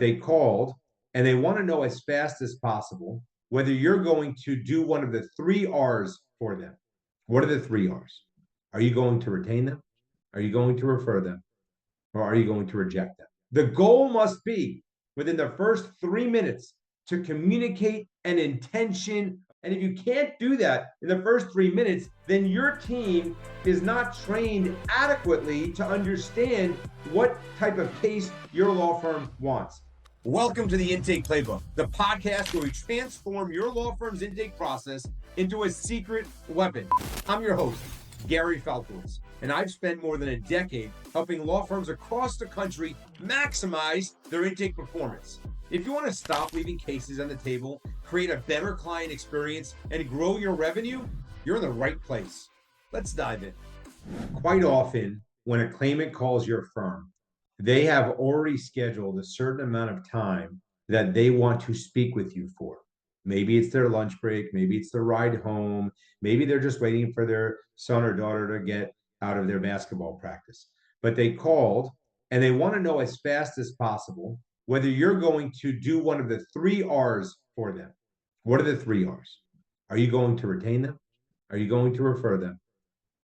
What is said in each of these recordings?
They called and they want to know as fast as possible whether you're going to do one of the three R's for them. What are the three R's? Are you going to retain them? Are you going to refer them? Or are you going to reject them? The goal must be within the first 3 minutes to communicate an intention. And if you can't do that in the first 3 minutes, then your team is not trained adequately to understand what type of case your law firm wants. Welcome to the Intake Playbook, the podcast where we transform your law firm's intake process into a secret weapon. I'm your host, Gary Falkowitz, and I've spent more than a decade helping law firms across the country maximize their intake performance. If you want to stop leaving cases on the table, create a better client experience, and grow your revenue, you're in the right place. Let's dive in. Quite often, when a claimant calls your firm, they have already scheduled a certain amount of time that they want to speak with you for. Maybe it's their lunch break, maybe it's their ride home, maybe they're just waiting for their son or daughter to get out of their basketball practice. But they called and they want to know as fast as possible whether you're going to do one of the three R's for them. What are the three R's? Are you going to retain them? Are you going to refer them?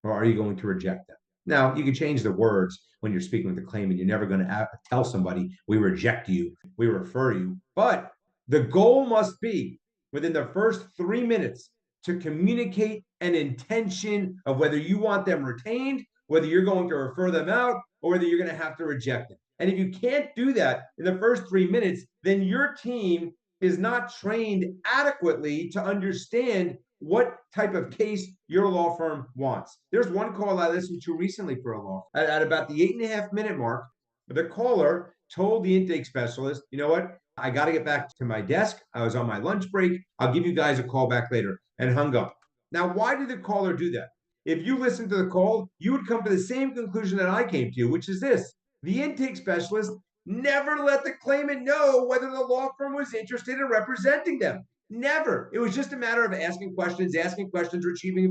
Or are you going to reject them? Now, you can change the words when you're speaking with the claimant. You're never going to tell somebody, we reject you, we refer you. But the goal must be within the first 3 minutes to communicate an intention of whether you want them retained, whether you're going to refer them out, or whether you're going to have to reject them. And if you can't do that in the first 3 minutes, then your team is not trained adequately to understand what type of case your law firm wants. There's one call I listened to recently for a law firm. At about the 8.5 minute mark, the caller told the intake specialist, you know what? I got to get back to my desk. I was on my lunch break. I'll give you guys a call back later, and hung up. Now, why did the caller do that? If you listen to the call, you would come to the same conclusion that I came to, which is this. The intake specialist never let the claimant know whether the law firm was interested in representing them. Never. It was just a matter of asking questions, retrieving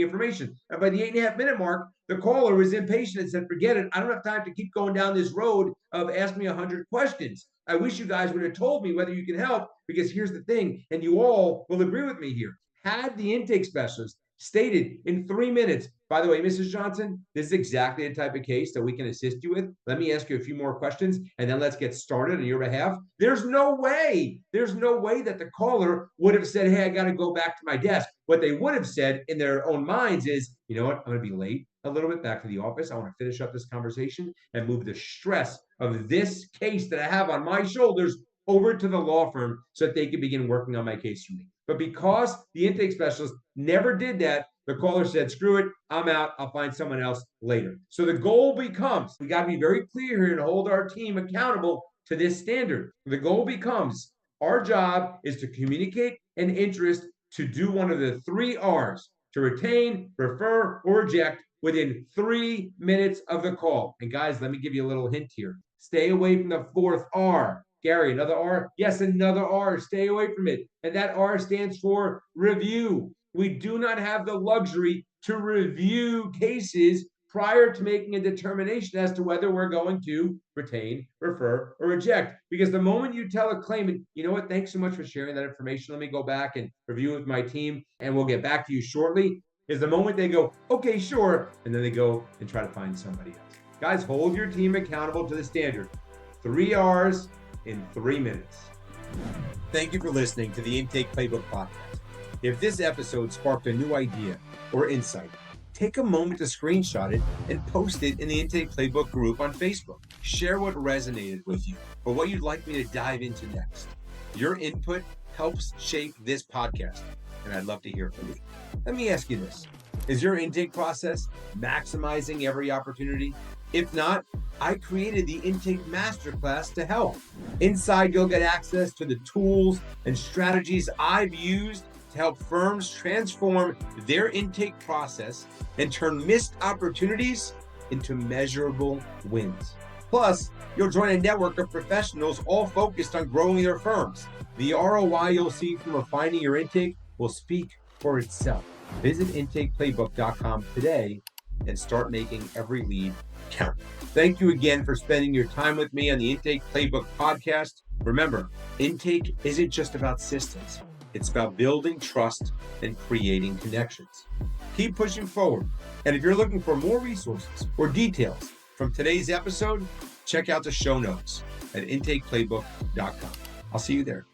information. And by the 8.5 minute mark, the caller was impatient and said, forget it. I don't have time to keep going down this road of ask me 100 questions. I wish you guys would have told me whether you can help, because here's the thing, and you all will agree with me here. Had the intake specialist stated in 3 minutes, by the way, Mrs. Johnson, this is exactly the type of case that we can assist you with. Let me ask you a few more questions, and then let's get started on your behalf. There's no way that the caller would have said, hey, I got to go back to my desk. What they would have said in their own minds is, you know what, I'm going to be late a little bit back to the office. I want to finish up this conversation and move the stress of this case that I have on my shoulders over to the law firm so that they can begin working on my case for me. But because the intake specialist never did that, the caller said, screw it, I'm out, I'll find someone else later. So the goal becomes, we got to be very clear here and hold our team accountable to this standard. The goal becomes, our job is to communicate an interest to do one of the three R's, to retain, refer, or reject within 3 minutes of the call. And guys, let me give you a little hint here. Stay away from the fourth R. Gary, another R? Yes, another R. Stay away from it. And that R stands for review. We do not have the luxury to review cases prior to making a determination as to whether we're going to retain, refer, or reject. Because the moment you tell a claimant, you know what, thanks so much for sharing that information. Let me go back and review with my team, and we'll get back to you shortly, is the moment they go, okay, sure, and then they go and try to find somebody else. Guys, hold your team accountable to the standard. 3 R's in 3 minutes. Thank you for listening to the Intake Playbook podcast. If this episode sparked a new idea or insight, take a moment to screenshot it and post it in the Intake Playbook group on Facebook. Share what resonated with you or what you'd like me to dive into next. Your input helps shape this podcast, and I'd love to hear from you. Let me ask you this. Is your intake process maximizing every opportunity? If not, I created the Intake Masterclass to help. Inside, you'll get access to the tools and strategies I've used to help firms transform their intake process and turn missed opportunities into measurable wins. Plus, you'll join a network of professionals all focused on growing their firms. The ROI you'll see from refining your intake will speak for itself. Visit intakeplaybook.com today and start making every lead count. Thank you again for spending your time with me on the Intake Playbook podcast. Remember, intake isn't just about systems. It's about building trust and creating connections. Keep pushing forward. And if you're looking for more resources or details from today's episode, check out the show notes at intakeplaybook.com. I'll see you there.